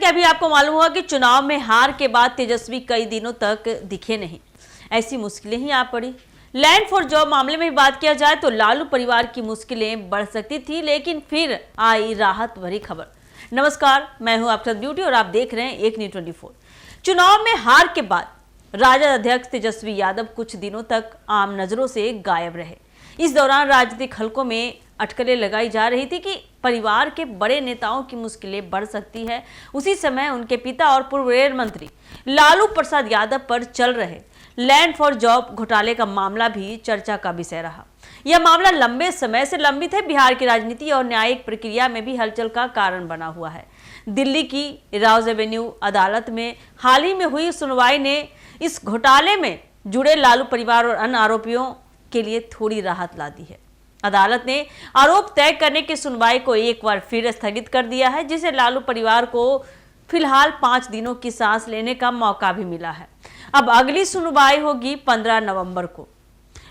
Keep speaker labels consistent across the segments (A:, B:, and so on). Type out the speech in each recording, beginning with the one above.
A: क्या अभी आपको मालूम हुआ कि चुनाव में हार के बाद तेजस्वी कई दिनों तक दिखे नहीं, ऐसी मुश्किलें ही आ पड़ी। लैंड फॉर जॉब मामले में बात किया जाए तो लालू परिवार की मुश्किलें बढ़ सकती थी, लेकिन फिर आई राहत भरी खबर। नमस्कार, मैं हूं अक्षत ब्यूटी और आप देख रहे हैं एक न्यूज़ 24। चुनाव में हार के बाद राजद अध्यक्ष तेजस्वी यादव कुछ दिनों तक आम नजरों से गायब रहे। इस दौरान राजनीतिक हलकों में अटकलें लगाई जा रही थी कि परिवार के बड़े नेताओं की मुश्किलें बढ़ सकती है। उसी समय उनके पिता और पूर्व रेल मंत्री लालू प्रसाद यादव पर चल रहे लैंड फॉर जॉब घोटाले का मामला भी चर्चा का विषय रहा। यह मामला लंबे समय से लंबित है। बिहार की राजनीति और न्यायिक प्रक्रिया में भी हलचल का कारण बना हुआ है। दिल्ली की राउज एवेन्यू अदालत में हाल ही में हुई सुनवाई ने इस घोटाले में जुड़े लालू परिवार और अन्य आरोपियों के लिए थोड़ी राहत ला दी है। अदालत ने आरोप तय करने की सुनवाई को एक बार फिर स्थगित कर दिया है, जिससे लालू परिवार को फिलहाल 5 दिनों की सांस लेने का मौका भी मिला है। अब अगली सुनवाई होगी 15 नवंबर को।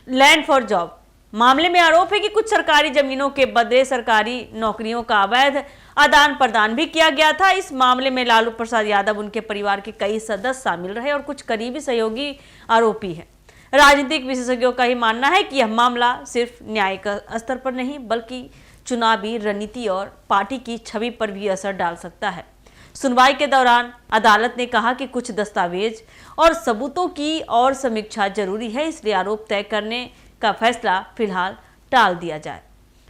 A: लैंड फॉर जॉब मामले में आरोप है कि कुछ सरकारी जमीनों के बदले सरकारी नौकरियों का अवैध आदान प्रदान भी किया गया था। इस मामले में लालू प्रसाद यादव, उनके परिवार के कई सदस्य शामिल रहे और कुछ करीबी सहयोगी आरोपी हैं। राजनीतिक विशेषज्ञों का ही मानना है कि यह मामला सिर्फ न्यायिक स्तर पर नहीं बल्कि चुनावी रणनीति और पार्टी की छवि पर भी असर डाल सकता है। सुनवाई के दौरान अदालत ने कहा कि कुछ दस्तावेज और सबूतों की और समीक्षा जरूरी है, इसलिए आरोप तय करने का फैसला फिलहाल टाल दिया जाए।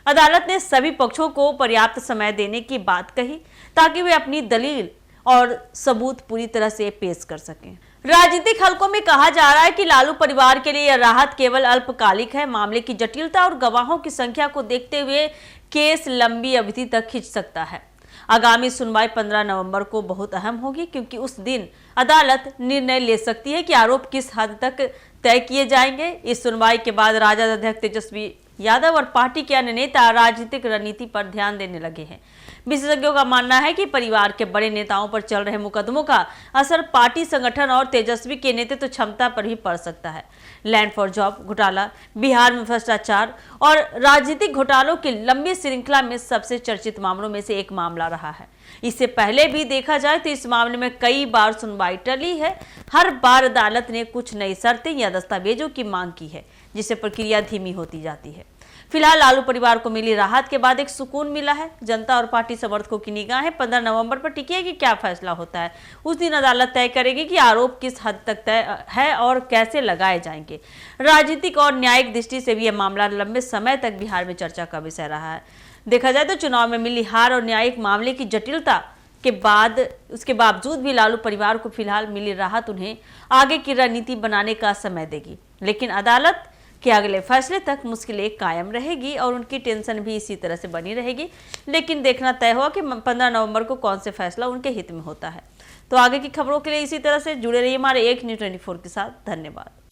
A: अदालत ने सभी पक्षों को पर्याप्त समय देने की बात कही ताकि वे अपनी दलील और सबूत पूरी तरह से पेश कर सकें। राजनीतिक हलकों में कहा जा रहा है कि लालू परिवार के लिए यह राहत केवल अल्पकालिक है। मामले की जटिलता और गवाहों की संख्या को देखते हुए केस लंबी अवधि तक खिंच सकता है। आगामी सुनवाई 15 नवंबर को बहुत अहम होगी, क्योंकि उस दिन अदालत निर्णय ले सकती है कि आरोप किस हद तक तय किए जाएंगे। इस सुनवाई के बाद राजद अध्यक्ष तेजस्वी यादव और पार्टी के अन्य नेता राजनीतिक रणनीति पर ध्यान देने लगे हैं। विशेषज्ञों का मानना है कि परिवार के बड़े नेताओं पर चल रहे मुकदमों का असर पार्टी संगठन और तेजस्वी के नेतृत्व क्षमता पर भी पड़ सकता है। लैंड फॉर जॉब घोटाला बिहार में भ्रष्टाचार और राजनीतिक घोटालों की लंबी श्रृंखला में सबसे चर्चित मामलों में से एक मामला रहा है। इससे पहले भी देखा जाए तो इस मामले में कई बार सुनवाई टली है। हर बार अदालत ने कुछ नई शर्तें या दस्तावेजों की मांग की है, जिससे प्रक्रिया धीमी होती जाती है। फिलहाल लालू परिवार को मिली राहत के बाद एक सुकून मिला है। जनता और पार्टी समर्थकों की निगाहें 15 नवंबर पर टिकी है कि क्या फैसला होता है। उस दिन अदालत तय करेगी कि आरोप किस हद तक तय है और कैसे लगाए जाएंगे। राजनीतिक और न्यायिक दृष्टि से भी यह मामला लंबे समय तक बिहार में चर्चा का विषय रहा है। देखा जाए तो चुनाव में मिली हार और न्यायिक मामले की जटिलता के बाद उसके बावजूद भी लालू परिवार को फिलहाल मिली राहत उन्हें आगे की रणनीति बनाने का समय देगी। लेकिन अदालत के अगले फैसले तक मुश्किलें कायम रहेगी और उनकी टेंशन भी इसी तरह से बनी रहेगी। लेकिन देखना तय हुआ कि 15 नवंबर को कौन से फैसला उनके हित में होता है। तो आगे की खबरों के लिए इसी तरह से जुड़े रहिए हमारे एक न्यूज़ 24 के साथ। धन्यवाद।